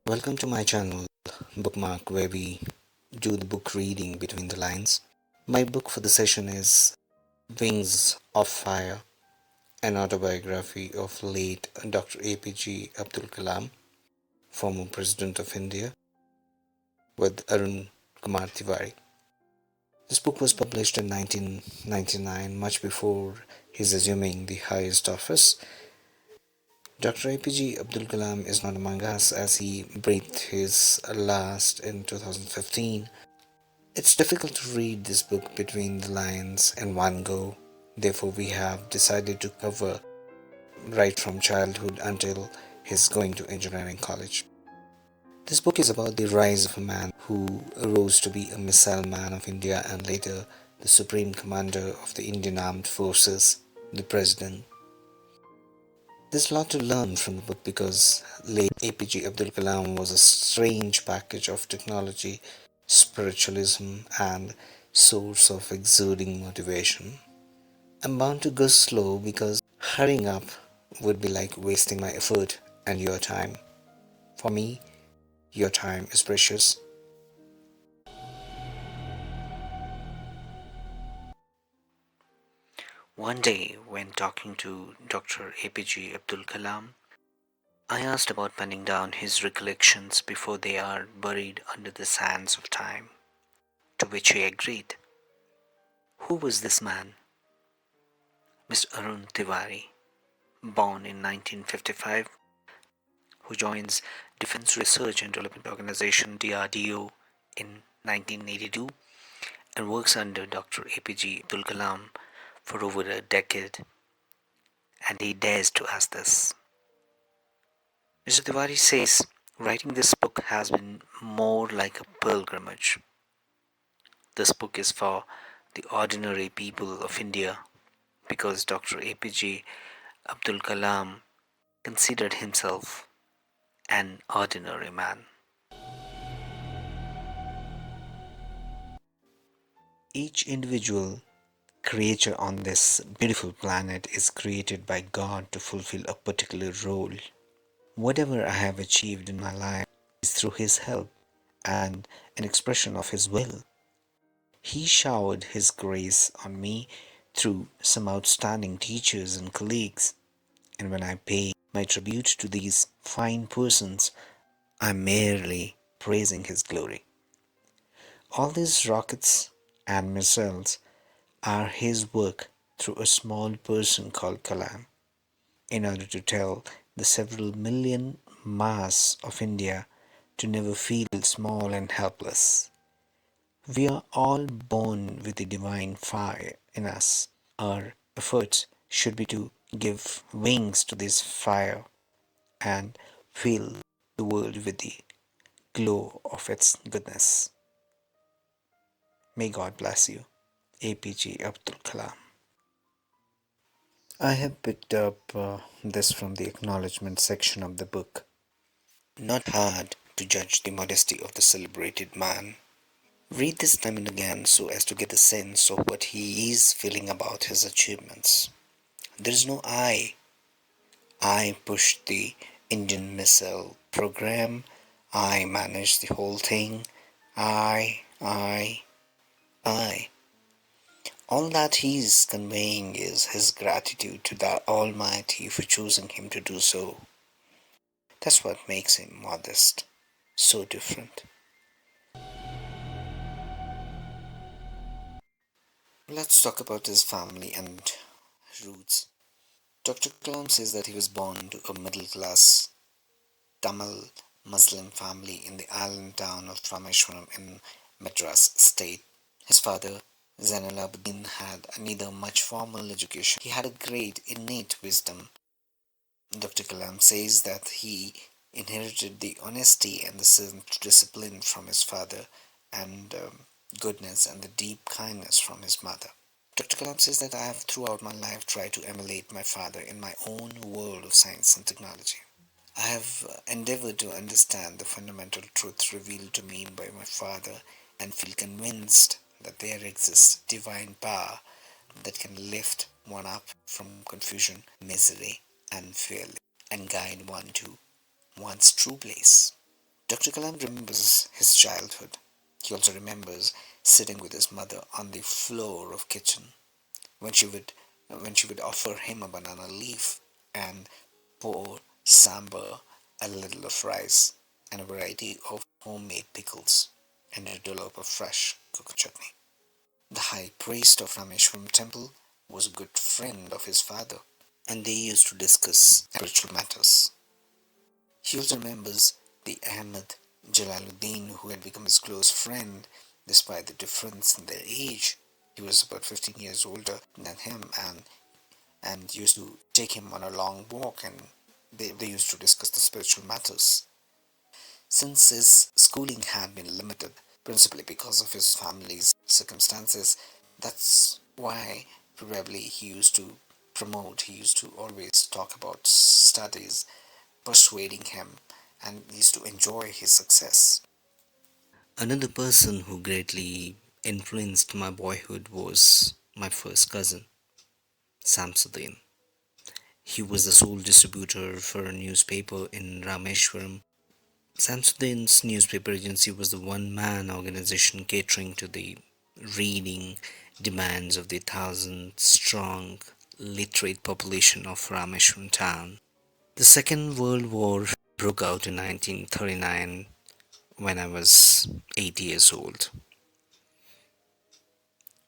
Welcome to my channel, Bookmark, where we do the book reading between the lines. My book for the session is Wings of Fire, an autobiography of late Dr APJ Abdul Kalam, former President of India, with Arun Kumar Tiwari. This book was published in 1999, much before his assuming the highest office. Dr. APG Abdul Kalam is not among us as he breathed his last in 2015. It's difficult to read this book between the lines in one go. Therefore, we have decided to cover right from childhood until his going to engineering college. This book is about the rise of a man who arose to be a missile man of India and later the supreme commander of the Indian Armed Forces, the president. There's a lot to learn from the book because late APG Abdul Kalam was a strange package of technology, spiritualism, and source of exuding motivation. I'm bound to go slow because hurrying up would be like wasting my effort and your time. For me, your time is precious. One day, when talking to Dr. APJ Abdul Kalam, I asked about penning down his recollections before they are buried under the sands of time, to which he agreed. Who was this man? Mr. Arun Tiwari, born in 1955, who joins Defense Research and Development Organization DRDO in 1982 and works under Dr. APJ Abdul Kalam for over a decade, and he dares to ask this. Mr. Tiwari says, writing this book has been more like a pilgrimage. This book is for the ordinary people of India because Dr. APJ Abdul Kalam considered himself an ordinary man. Each individual creature on this beautiful planet is created by God to fulfill a particular role. Whatever I have achieved in my life is through His help and an expression of His will. He showered His grace on me through some outstanding teachers and colleagues, and when I pay my tribute to these fine persons, I'm merely praising His glory. All these rockets and missiles are His work through a small person called Kalam, in order to tell the several million mass of India to never feel small and helpless. We are all born with the divine fire in us. Our efforts should be to give wings to this fire and fill the world with the glow of its goodness. May God bless you. APG Abdul Kalam. I have picked up this from the acknowledgement section of the book. Not hard to judge the modesty of the celebrated man. Read this time and again so as to get a sense of what he is feeling about his achievements. There is no I. I pushed the Indian missile program. I managed the whole thing. I. All that he is conveying is his gratitude to the Almighty for choosing him to do so. That's what makes him modest, so different. Let's talk about his family and roots. Dr. Kalam says that he was born to a middle class Tamil Muslim family in the island town of Rameshwaram in Madras state. His father, Zainal Abidin, had neither much formal education. He had a great innate wisdom. Dr. Kalam says that he inherited the honesty and the self-discipline from his father and goodness and the deep kindness from his mother. Dr. Kalam says that I have throughout my life tried to emulate my father in my own world of science and technology. I have endeavored to understand the fundamental truths revealed to me by my father and feel convinced that there exists divine power that can lift one up from confusion, misery, and fear and guide one to one's true place. Dr. Kalam remembers his childhood. He also remembers sitting with his mother on the floor of kitchen when she would when she would offer him a banana leaf and pour sambar, a little of rice, and a variety of homemade pickles, and a dollop of fresh coconut chutney. The high priest of Rameshwaram temple was a good friend of his father, and they used to discuss spiritual matters. He also remembers the Ahmed Jalaluddin who had become his close friend despite the difference in their age. He was about 15 years older than him and used to take him on a long walk, and they used to discuss the spiritual matters. Since his schooling had been limited, principally because of his family's circumstances, that's why probably he used to always talk about studies, persuading him, and used to enjoy his success. Another person who greatly influenced my boyhood was my first cousin, Samsudin. He was the sole distributor for a newspaper in Rameshwaram. Samsudin's newspaper agency was the one man organization catering to the reading demands of the thousand strong literate population of Rameshwaram town. The Second World War broke out in 1939 when I was 8 years old.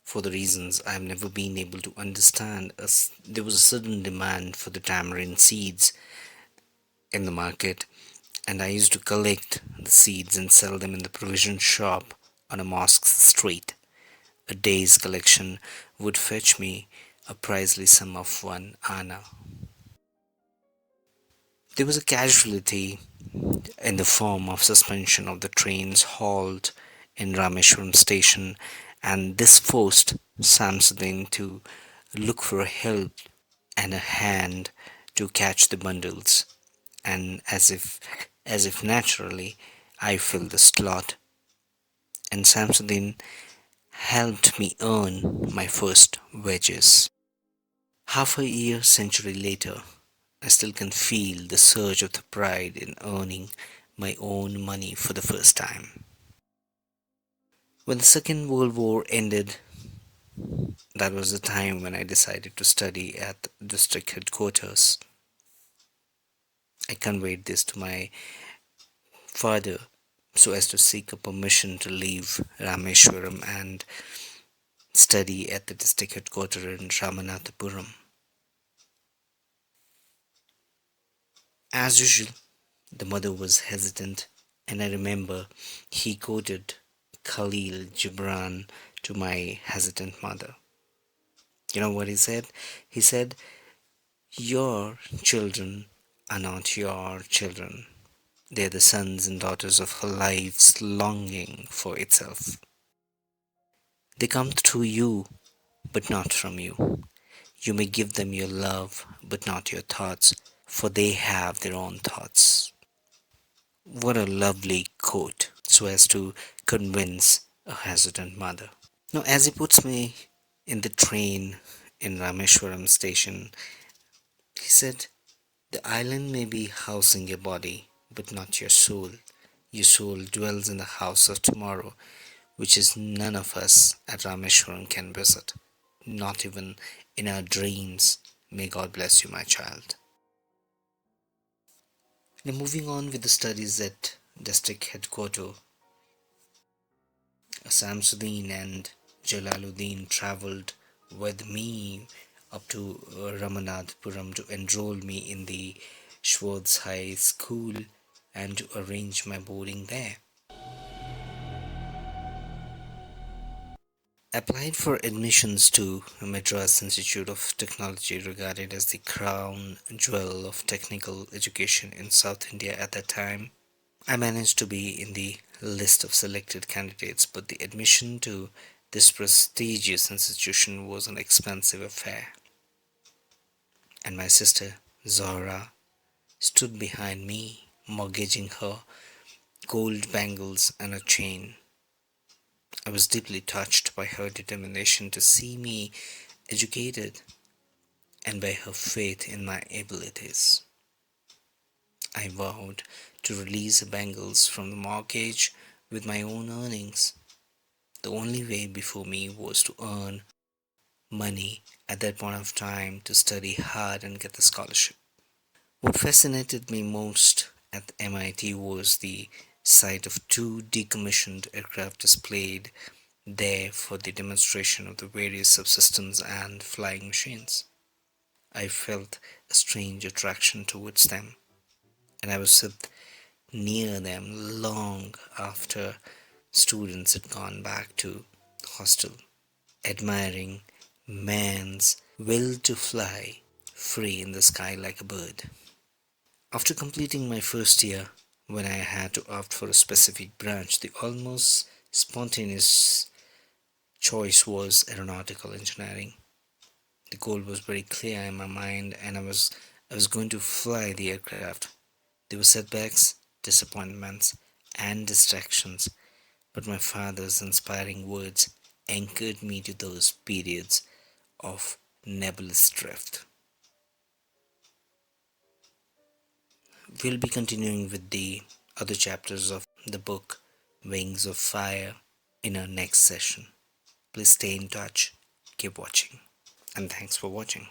For the reasons I've never been able to understand, there was a sudden demand for the tamarind seeds in the market, and I used to collect the seeds and sell them in the provision shop on a mosque street. A day's collection would fetch me a princely sum of 1 anna. There was a casualty in the form of suspension of the train's halt in Rameshwaram station, and this forced Samsudin to look for help and a hand to catch the bundles, and as if naturally I filled the slot, and Samsudin helped me earn my first wages. Half a year century later, I still can feel the surge of the pride in earning my own money for the first time. When the Second World War ended, that was the time when I decided to study at district headquarters. I conveyed this to my father so as to seek a permission to leave Rameshwaram and study at the district headquarters in Ramanathapuram. As usual, the mother was hesitant, and I remember he quoted Khalil Gibran to my hesitant mother. You know what he said? He said, "Your children are not your children. They are the sons and daughters of her life's longing for itself. They come through you, but not from you. You may give them your love, but not your thoughts, for they have their own thoughts." What a lovely quote, so as to convince a hesitant mother. Now, as he puts me in the train in Rameshwaram station, he said, "The island may be housing your body, but not your soul. Your soul dwells in the house of tomorrow, which is none of us at Rameshwaram can visit, not even in our dreams. May God bless you, my child." Now, moving on with the studies at district headquarters, Samsudin and Jalaluddin traveled with me up to Ramanathapuram to enroll me in the Schwartz High School and to arrange my boarding there. Applied for admissions to Madras Institute of Technology, regarded as the crown jewel of technical education in South India at that time. I managed to be in the list of selected candidates, but the admission to this prestigious institution was an expensive affair, and my sister Zora stood behind me, mortgaging her gold bangles and a chain. I was deeply touched by her determination to see me educated and by her faith in my abilities. I vowed to release the Bengals from the mortgage with my own earnings. The only way before me was to earn money at that point of time to study hard and get the scholarship. What fascinated me most at MIT was the sight of two decommissioned aircraft displayed there for the demonstration of the various subsystems and flying machines. I felt a strange attraction towards them, and I would sit near them long after students had gone back to hostel, admiring man's will to fly free in the sky like a bird. After completing my first year, when I had to opt for a specific branch, the almost spontaneous choice was aeronautical engineering. The goal was very clear in my mind, and I was going to fly the aircraft. There were setbacks, disappointments, and distractions, but my father's inspiring words anchored me to those periods of nebulous drift. We'll be continuing with the other chapters of the book Wings of Fire in our next session. Please stay in touch, keep watching, and thanks for watching.